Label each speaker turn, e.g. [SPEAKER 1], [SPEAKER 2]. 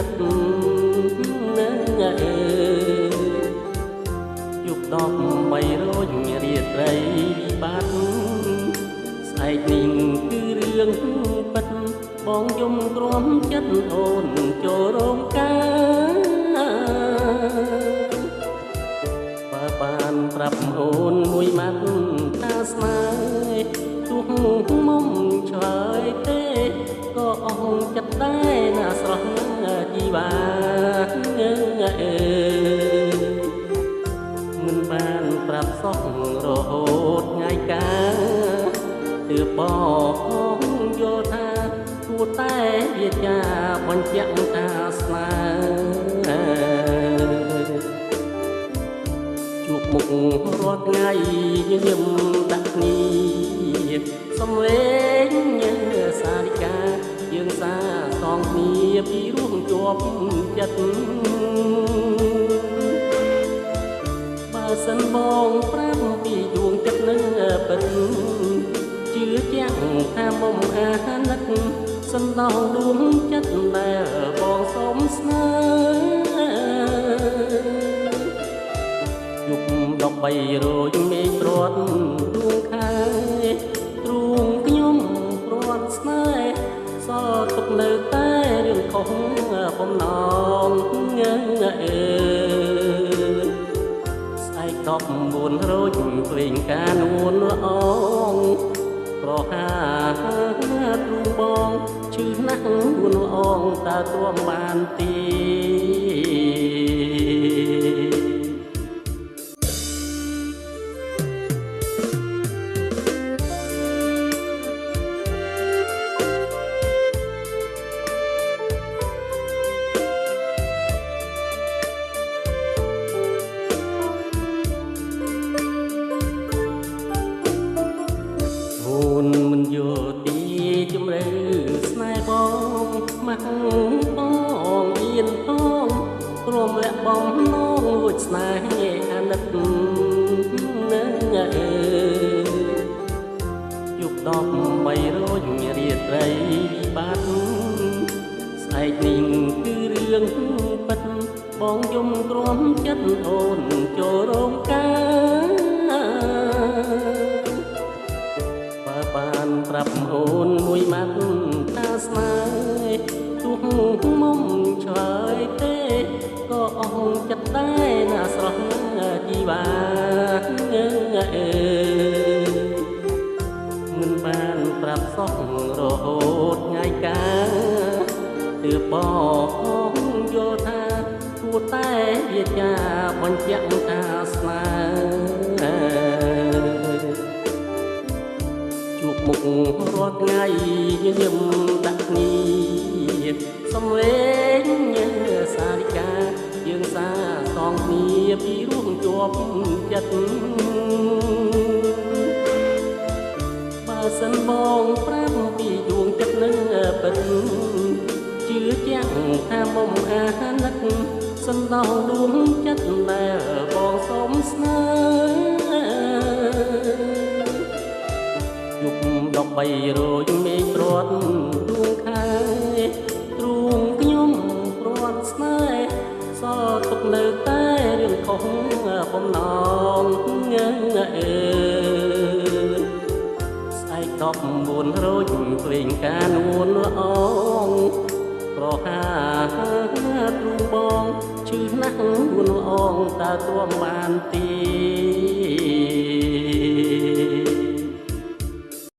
[SPEAKER 1] ណិតយុគ13រាត្រីបាត់ស្អែកនេះគឺរឿងពិតបងយំទ្រាំចិត្តអូនចូលរោងការបើបានប្រាប់អូនមួយម៉ាត់ថាស្នេហ៍ទោះមុំឆ្លើយទេក៏អស់ចិត្តដែរណាស្រស់ជីវ៉ាមិនបានប្រាប់សោះរហូតថ្ងៃកាទើបបងយល់ថាគួរតែវាចាបញ្ជាក់ថាស្នេហ៍ជួបមុខរាល់ថ្ងៃញញឹមដាក់គ្នាសំឡេងសារិកាយើងសាសងគ្នាពីរួមជាប់ចិត្តបើសិនបងប្រាប់ពីដួងចិត្តនឹងពិតជឿជាក់ថាមុំអាណិតសន្តោសដួងចិត្តដែលបងសុំស្នេហ៍យុគ13រយមេឃព្រាត់ដួងខែទ្រូងខ្ញុំព្រាត់ស្នេហ៍សល់ទុកនៅតែរឿងខុសបំណងស្អែក14រោចព្រេងការនួនល្អងប្រហាទ្រូងបងឈឺណាស់នួនល្អងតើទ្រាំបានទីមិនយល់ទីជំរឿស្នេហ៍បងម៉ាក់បងអៀនផងព្រមលាក់បំណងលួចស្នេហ៍អាណិតយុគ13រាត្រីបាត់ស្អែកនេះគឺរឿងពិតបងយំទ្រាំចិត្តអូនចូលរោងការបានប្រាប់អូនមួយម៉ាត់ថាស្នេហ៍ទោះមុំឆ្លើយទេក៏អស់ចិត្តដែរណាស្រស់ជីវ៉ាមិនបានប្រាប់សោះរហូតថ្ងៃកាទើបបងយល់ថាគួរតែវាចាបញ្ជាក់ថាស្នេហ៍ជួបមុខរាល់ថ្ងៃញញឹមដាក់គ្នាសំឡេងសារិកាយើងសាសងគ្នាពីរួមជាប់ចិត្តបើសិនបងប្រាប់ពីដួងចិត្តនឹងពិតជឿជាក់ថាមុំអាណិតសន្តោសដួងចិត្តដែលបងសុំស្នេហ៍យុគ13រយមេឃព្រាត់ដួងខែទ្រូងខ្ញុំព្រាត់ស្នេហ៍សល់ទុកនៅតែរឿងខុសបំណងស្អែក14រោចព្រេងការនួនល្អងប្រហាទ្រូងបងឈឺណាស់នួនល្អងតើទ្រាំបានទី